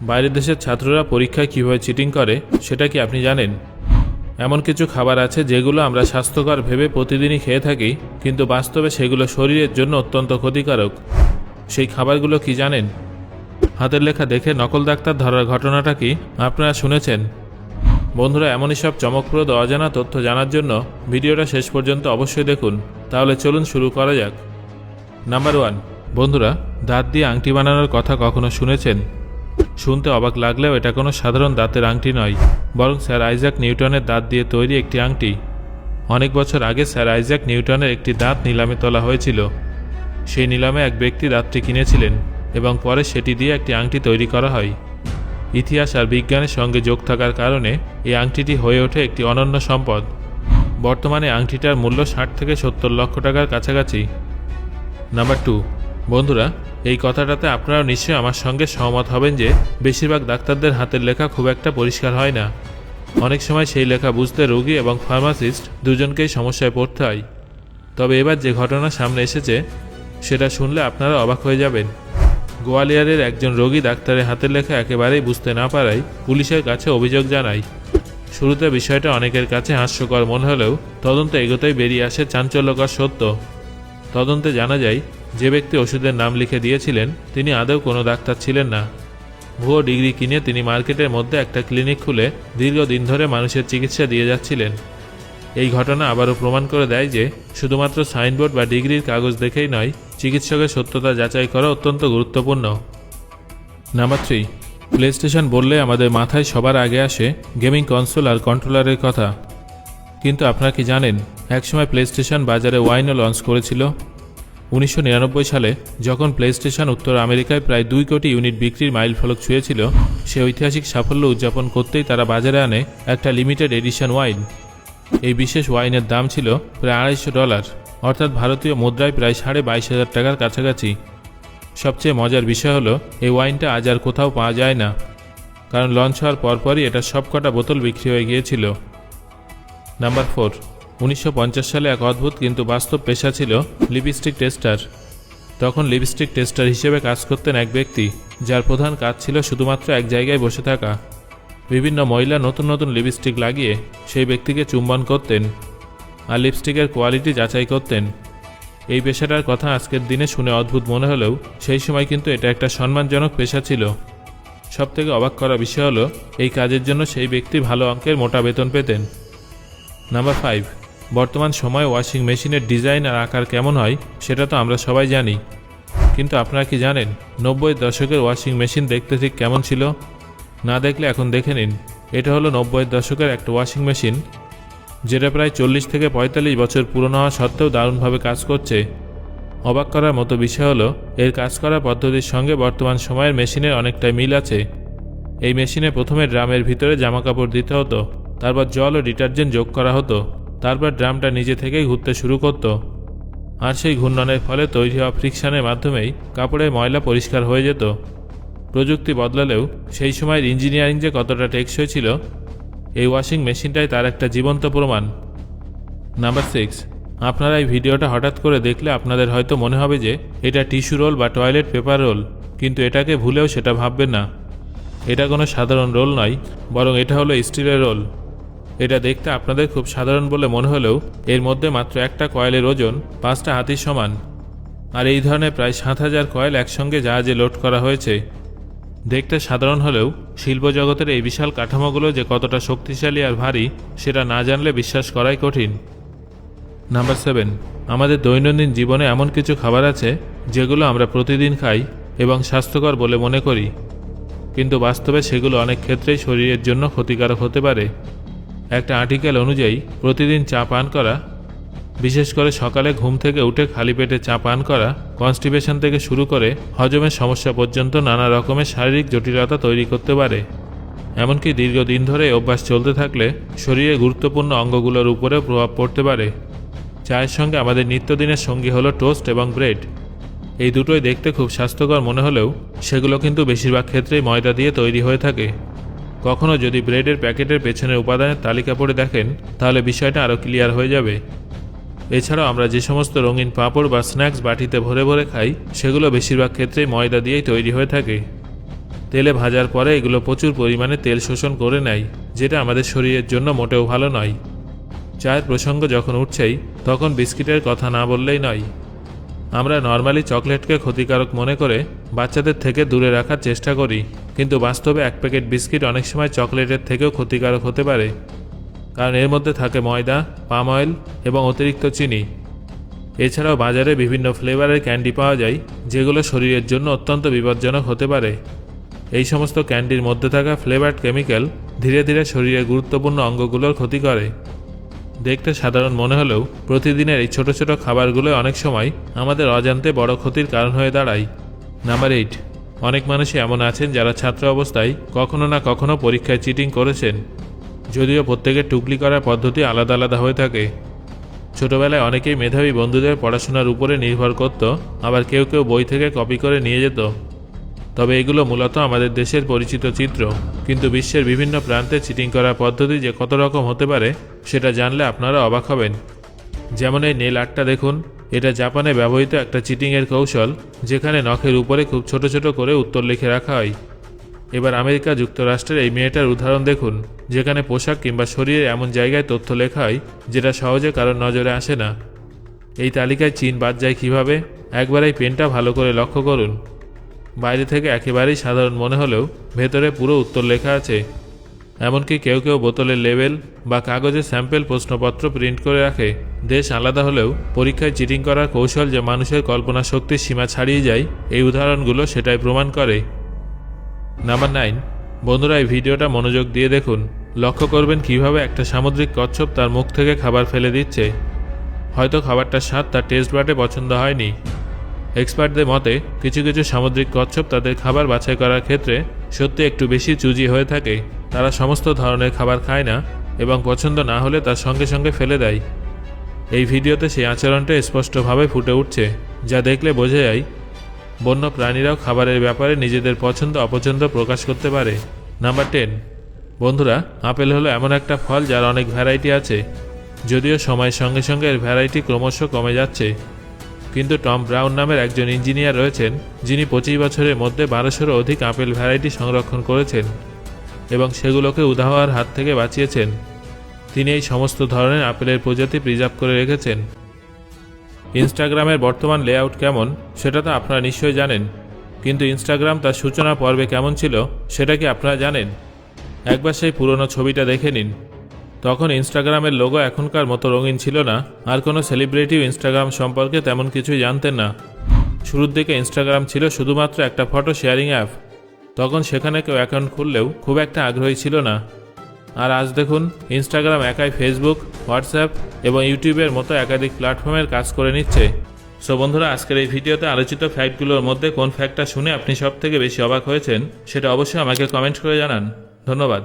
বাইরের দেশের ছাত্ররা পরীক্ষায় কীভাবে চিটিং করে সেটা কি আপনি জানেন? এমন কিছু খাবার আছে যেগুলো আমরা স্বাস্থ্যকর ভেবে প্রতিদিনই খেয়ে থাকি, কিন্তু বাস্তবে সেগুলো শরীরের জন্য অত্যন্ত ক্ষতিকারক। সেই খাবারগুলো কি জানেন? হাতের লেখা দেখে নকল ডাক্তার ধরার ঘটনাটা কি আপনারা শুনেছেন? বন্ধুরা, এমনই সব চমকপ্রদ অজানা তথ্য জানার জন্য ভিডিওটা শেষ পর্যন্ত অবশ্যই দেখুন। তাহলে চলুন শুরু করা যাক। নাম্বার 1, বন্ধুরা, দাঁত দিয়ে আংটি বানানোর কথা কখনো শুনেছেন? শুনতে অবাক লাগলেও এটা কোনো সাধারণ দাঁতের আংটি নয়, বরং স্যার আইজ্যাক নিউটনের দাঁত দিয়ে তৈরি একটি আংটি। অনেক বছর আগে স্যার আইজ্যাক নিউটনের একটি দাঁত নিলামে তোলা হয়েছিল। সেই নিলামে এক ব্যক্তি দাঁতটি কিনেছিলেন এবং পরে সেটি দিয়ে একটি আংটি তৈরি করা হয়। ইতিহাস আর বিজ্ঞানের সঙ্গে যোগ থাকার কারণে এই আংটিটি হয়ে ওঠে একটি অনন্য সম্পদ। বর্তমানে আংটিটার মূল্য 60 থেকে 70 লক্ষ টাকার কাছাকাছি। নাম্বার 2, বন্ধুরা, এই কথাটাতে আপনারাও নিশ্চয়ই আমার সঙ্গে সহমত হবেন যে বেশিরভাগ ডাক্তারদের হাতের লেখা খুব একটা পরিষ্কার হয় না। অনেক সময় সেই লেখা বুঝতে রোগী এবং ফার্মাসিস্ট দুজনকেই সমস্যায় পড়তে হয়। তবে এবার যে ঘটনা সামনে এসেছে সেটা শুনলে আপনারা অবাক হয়ে যাবেন। গোয়ালিয়রের একজন রোগী ডাক্তারের হাতের লেখা একেবারেই বুঝতে না পারায় পুলিশের কাছে অভিযোগ জানায়। শুরুতে বিষয়টা অনেকের কাছে হাস্যকর মনে হলেও তদন্ত এগোতেই বেরিয়ে আসে চাঞ্চল্যকর সত্য। তদন্তে জানা যায় যে ব্যক্তি ওষুধের নাম লিখে দিয়েছিলেন তিনি আদৌ কোনো ডাক্তার ছিলেন না। ভুয়ো ডিগ্রি কিনে তিনি মার্কেটের মধ্যে একটা ক্লিনিক খুলে দীর্ঘদিন ধরে মানুষের চিকিৎসা দিয়ে যাচ্ছিলেন। এই ঘটনা আবারও প্রমাণ করে দেয় যে শুধুমাত্র সাইনবোর্ড বা ডিগ্রির কাগজ দেখেই নয়, চিকিৎসকের সত্যতা যাচাই করা অত্যন্ত গুরুত্বপূর্ণ। নাম্বার 3, প্লে স্টেশন বললে আমাদের মাথায় সবার আগে আসে গেমিং কনসোল আর কন্ট্রোলারের কথা। কিন্তু আপনারা কি জানেন, একসময় প্লে স্টেশন বাজারে ওয়াইনও লঞ্চ করেছিল। 1999 সালে যখন প্লে স্টেশন উত্তর আমেরিকায় প্রায় 2 কোটি ইউনিট বিক্রির মাইলফলক ছুঁয়েছিল, সে ঐতিহাসিক সাফল্য উদযাপন করতেই তারা বাজারে আনে একটা লিমিটেড এডিশন ওয়াইন। এই বিশেষ ওয়াইনের দাম ছিল প্রায় $250, অর্থাৎ ভারতীয় মুদ্রায় প্রায় 22,500 টাকার কাছাকাছি। সবচেয়ে মজার বিষয় হলো এই ওয়াইনটা আজ আর কোথাও পাওয়া যায় না, কারণ লঞ্চ হওয়ার পরপরই এটা সবকটা বোতল বিক্রি হয়ে গিয়েছিল। নাম্বার 4, 1950 সালে এক অদ্ভুত কিন্তু বাস্তব পেশা ছিল লিপস্টিক টেস্টার। তখন লিপস্টিক টেস্টার হিসেবে কাজ করতেন এক ব্যক্তি, যার প্রধান কাজ ছিল শুধুমাত্র এক জায়গায় বসে থাকা। বিভিন্ন মহিলা নতুন নতুন লিপস্টিক লাগিয়ে সেই ব্যক্তিকে চুম্বন করতেন আর লিপস্টিকের কোয়ালিটি যাচাই করতেন। এই পেশাটার কথা আজকের দিনে শুনে অদ্ভুত মনে হলেও সেই সময় কিন্তু এটা একটা সম্মানজনক পেশা ছিল। সবথেকে অবাক করা বিষয় হলো এই কাজের জন্য সেই ব্যক্তি ভালো অঙ্কের মোটা বেতন পেতেন। নাম্বার 5, বর্তমান সময়ে ওয়াশিং মেশিনের ডিজাইন আর আকার কেমন হয় সেটা তো আমরা সবাই জানি, কিন্তু আপনারা কি জানেন 90-এর দশকের ওয়াশিং মেশিন দেখতে ঠিক কেমন ছিল? না দেখলে এখন দেখে নিন। এটা হলো 90-এর দশকের একটা ওয়াশিং মেশিন, যেটা প্রায় 40 থেকে 45 বছর পুরনো হওয়া সত্ত্বেও দারুণভাবে কাজ করছে। অবাক করার মতো বিষয় হলো এর কাজ করার পদ্ধতির সঙ্গে বর্তমান সময়ের মেশিনের অনেকটাই মিল আছে। এই মেশিনে প্রথমে ড্রামের ভিতরে জামাকাপড় দিতে হতো, তারপর জল ও ডিটারজেন্ট যোগ করা হতো, তারপর ড্রামটা নিজে থেকেই ঘুরতে শুরু করত। আর সেই ঘূর্ণনের ফলে তৈরি হওয়া ফ্রিকশনের মাধ্যমেই কাপড়ের ময়লা পরিষ্কার হয়ে যেত। প্রযুক্তি বদলালেও সেই সময়ের ইঞ্জিনিয়ারিং যে কতটা টেকসই ছিল, এই ওয়াশিং মেশিনটাই তার একটা জীবন্ত প্রমাণ। নাম্বার 6, আপনারা এই ভিডিওটা হঠাৎ করে দেখলে আপনাদের হয়তো মনে হবে যে এটা টিস্যু রোল বা টয়লেট পেপার রোল, কিন্তু এটাকে ভুলেও সেটা ভাববেন না। এটা কোনো সাধারণ রোল নয়, বরং এটা হলো স্টিলের রোল। এটা দেখতে আপনাদের খুব সাধারণ বলে মনে হলেও এর মধ্যে মাত্র একটা কয়েলের ওজন 5টা হাতির সমান। আর এই ধরনের প্রায় 7,000 কয়েল একসঙ্গে জাহাজে লোড করা হয়েছে। দেখতে সাধারণ হলেও শিল্প জগতের এই বিশাল কাঠামোগুলো যে কতটা শক্তিশালী আর ভারী সেটা না জানলে বিশ্বাস করাই কঠিন। নাম্বার 7, আমাদের দৈনন্দিন জীবনে এমন কিছু খাবার আছে যেগুলো আমরা প্রতিদিন খাই এবং স্বাস্থ্যকর বলে মনে করি, কিন্তু বাস্তবে সেগুলো অনেক ক্ষেত্রেই শরীরের জন্য ক্ষতিকারক হতে পারে। একটা আর্টিকেল অনুযায়ী প্রতিদিন চা পান করা, বিশেষ করে সকালে ঘুম থেকে উঠে খালি পেটে চা পান করা, কনস্টিপেশন থেকে শুরু করে হজমের সমস্যা পর্যন্ত নানা রকমের শারীরিক জটিলতা তৈরি করতে পারে। এমনকি দীর্ঘদিন ধরে অভ্যাস চলতে থাকলে শরীরের গুরুত্বপূর্ণ অঙ্গগুলোর উপরেও প্রভাব পড়তে পারে। চায়ের সঙ্গে আমাদের নিত্যদিনের সঙ্গী হলো টোস্ট এবং ব্রেড। এই দুটোই দেখতে খুব স্বাস্থ্যকর মনে হলেও সেগুলো কিন্তু বেশিরভাগ ক্ষেত্রেই ময়দা দিয়ে তৈরি হয়ে থাকে। কখনো যদি ব্রেডের প্যাকেটের পেছনের উপাদানের তালিকা পড়ে দেখেন তাহলে বিষয়টা আরও ক্লিয়ার হয়ে যাবে। এছাড়াও আমরা যে সমস্ত রঙিন পাঁপড় বা স্ন্যাক্স বাটিতে ভরে ভরে খাই সেগুলো বেশিরভাগ ক্ষেত্রেই ময়দা দিয়েই তৈরি হয়ে থাকে। তেলে ভাজার পরে এগুলো প্রচুর পরিমাণে তেল শোষণ করে নেয়, যেটা আমাদের শরীরের জন্য মোটেও ভালো নয়। চায়ের প্রসঙ্গ যখন উঠছেই তখন বিস্কিটের কথা না বললেই নয়। আমরা নর্মালি চকলেটকে ক্ষতিকারক মনে করে বাচ্চাদের থেকে দূরে রাখার চেষ্টা করি, কিন্তু বাস্তবে এক প্যাকেট বিস্কিট অনেক সময় চকলেটের থেকেও ক্ষতিকারক হতে পারে, কারণ এর মধ্যে থাকে ময়দা, পাম অয়েল এবং অতিরিক্ত চিনি। এছাড়াও বাজারে বিভিন্ন ফ্লেভারের ক্যান্ডি পাওয়া যায়, যেগুলো শরীরের জন্য অত্যন্ত বিপজ্জনক হতে পারে। এই সমস্ত ক্যান্ডির মধ্যে থাকা ফ্লেভারড কেমিক্যাল ধীরে ধীরে শরীরের গুরুত্বপূর্ণ অঙ্গগুলোর ক্ষতি করে। দেখতে সাধারণ মনে হলেও প্রতিদিনের এই ছোট ছোট খাবারগুলো অনেক সময় আমাদের অজান্তে বড় ক্ষতির কারণ হয়ে দাঁড়ায়। নাম্বার 8, অনেক মানুষই এমন আছেন যারা ছাত্র অবস্থায় কখনো না কখনো পরীক্ষায় চিটিং করেছেন, যদিও প্রত্যেকের টুকলি করার পদ্ধতি আলাদা আলাদা হয়ে থাকে। ছোটবেলায় অনেকেই মেধাবী বন্ধুদের পড়াশোনার উপরে নির্ভর করত, আবার কেউ কেউ বই থেকে কপি করে নিয়ে যেত। তবে এগুলো মূলত আমাদের দেশের পরিচিত চিত্র, কিন্তু বিশ্বের বিভিন্ন প্রান্তে চিটিং করার পদ্ধতি যে কত রকম হতে পারে সেটা জানলে আপনারা অবাক হবেন। যেমন এই নেল আর্টটা দেখুন, এটা জাপানে ব্যবহৃত একটা চিটিংয়ের কৌশল, যেখানে নখের উপরে খুব ছোট ছোট করে উত্তর লিখে রাখা হয়। এবার আমেরিকা যুক্তরাষ্ট্রের এই মেয়েটার উদাহরণ দেখুন, যেখানে পোশাক কিংবা শরীরের এমন জায়গায় তথ্য লেখা হয় যেটা সহজে কারোর নজরে আসে না। এই তালিকায় চীন বাদ যায় কীভাবে? একবার এই পেনটা ভালো করে লক্ষ্য করুন। বাইরে থেকে একেবারেই সাধারণ মনে হলেও ভেতরে পুরো উত্তর লেখা আছে। এমনকি কেউ কেউ বোতলের লেবেল বা কাগজে স্যাম্পল প্রশ্নপত্র প্রিন্ট করে রাখে। দেশ আলাদা হলেও পরীক্ষায় চিটিং করার কৌশল যে মানুষের কল্পনা শক্তির সীমা ছাড়িয়ে যায়, এই উদাহরণগুলো সেটাই প্রমাণ করে। নাম্বার 9, বন্ধুরা এই ভিডিওটা মনোযোগ দিয়ে দেখুন। লক্ষ্য করবেন কিভাবে একটা সামুদ্রিক কচ্ছপ তার মুখ থেকে খাবার ফেলে দিচ্ছে। হয়তো খাবারটার স্বাদ তার টেস্ট বাডে পছন্দ হয়নি। এক্সপার্টদের মতে কিছু কিছু সামুদ্রিক কচ্ছপ তাদের খাবার বাছাই করার ক্ষেত্রে সত্যি একটু বেশি চুজি হয়ে থাকে। তারা সমস্ত ধরনের খাবার খায় না এবং পছন্দ না হলে তার সঙ্গে সঙ্গে ফেলে দেয়। এই ভিডিওতে সেই আচরণটা স্পষ্টভাবে ফুটে উঠছে, যা দেখলে বোঝা যায় বন্য প্রাণীরাও খাবারের ব্যাপারে নিজেদের পছন্দ অপছন্দ প্রকাশ করতে পারে। নাম্বার 10, বন্ধুরা আপেল হলো এমন একটা ফল যার অনেক ভ্যারাইটি আছে, যদিও সময়ের সঙ্গে সঙ্গে এর ভ্যারাইটি ক্রমশ কমে যাচ্ছে। কিন্তু টম ব্রাউন নামের একজন ইঞ্জিনিয়ার রয়েছেন, যিনি 25 বছরের মধ্যে 1200-এরও অধিক আপেল ভ্যারাইটি সংরক্ষণ করেছেন এবং সেগুলোকে উধাও হওয়ার হাত থেকে বাঁচিয়েছেন। তিনি এই সমস্ত ধরনের আপেলের প্রজাতি প্রিজার্ভ করে রেখেছেন। ইনস্টাগ্রামের বর্তমান লেআউট কেমন সেটা তো আপনারা নিশ্চয়ই জানেন, কিন্তু ইনস্টাগ্রাম তার সূচনা পর্বে কেমন ছিল সেটা কি আপনারা জানেন? একবার সেই পুরনো ছবিটা দেখে নিন। তখন ইনস্টাগ্রামের লোগো এখনকার মতো রঙিন ছিল না, আর কোনো সেলিব্রিটিও ইনস্টাগ্রাম সম্পর্কে তেমন কিছুই জানতেন না। শুরুর দিকে ইনস্টাগ্রাম ছিল শুধুমাত্র একটা ফটো শেয়ারিং অ্যাপ। তখন সেখানে কেউ অ্যাকাউন্ট খুললেও খুব একটা আগ্রহী ছিল না। আর আজ দেখুন, ইনস্টাগ্রাম একাই ফেসবুক, হোয়াটসঅ্যাপ এবং ইউটিউবের মতো একাধিক প্ল্যাটফর্মের কাজ করে নিচ্ছে। সো বন্ধুরা, আজকের এই ভিডিওতে আলোচিত ফ্যাক্টগুলোর মধ্যে কোন ফ্যাক্টটা শুনে আপনি সব থেকে বেশি অবাক হয়েছেন সেটা অবশ্যই আমাকে কমেন্ট করে জানান। ধন্যবাদ।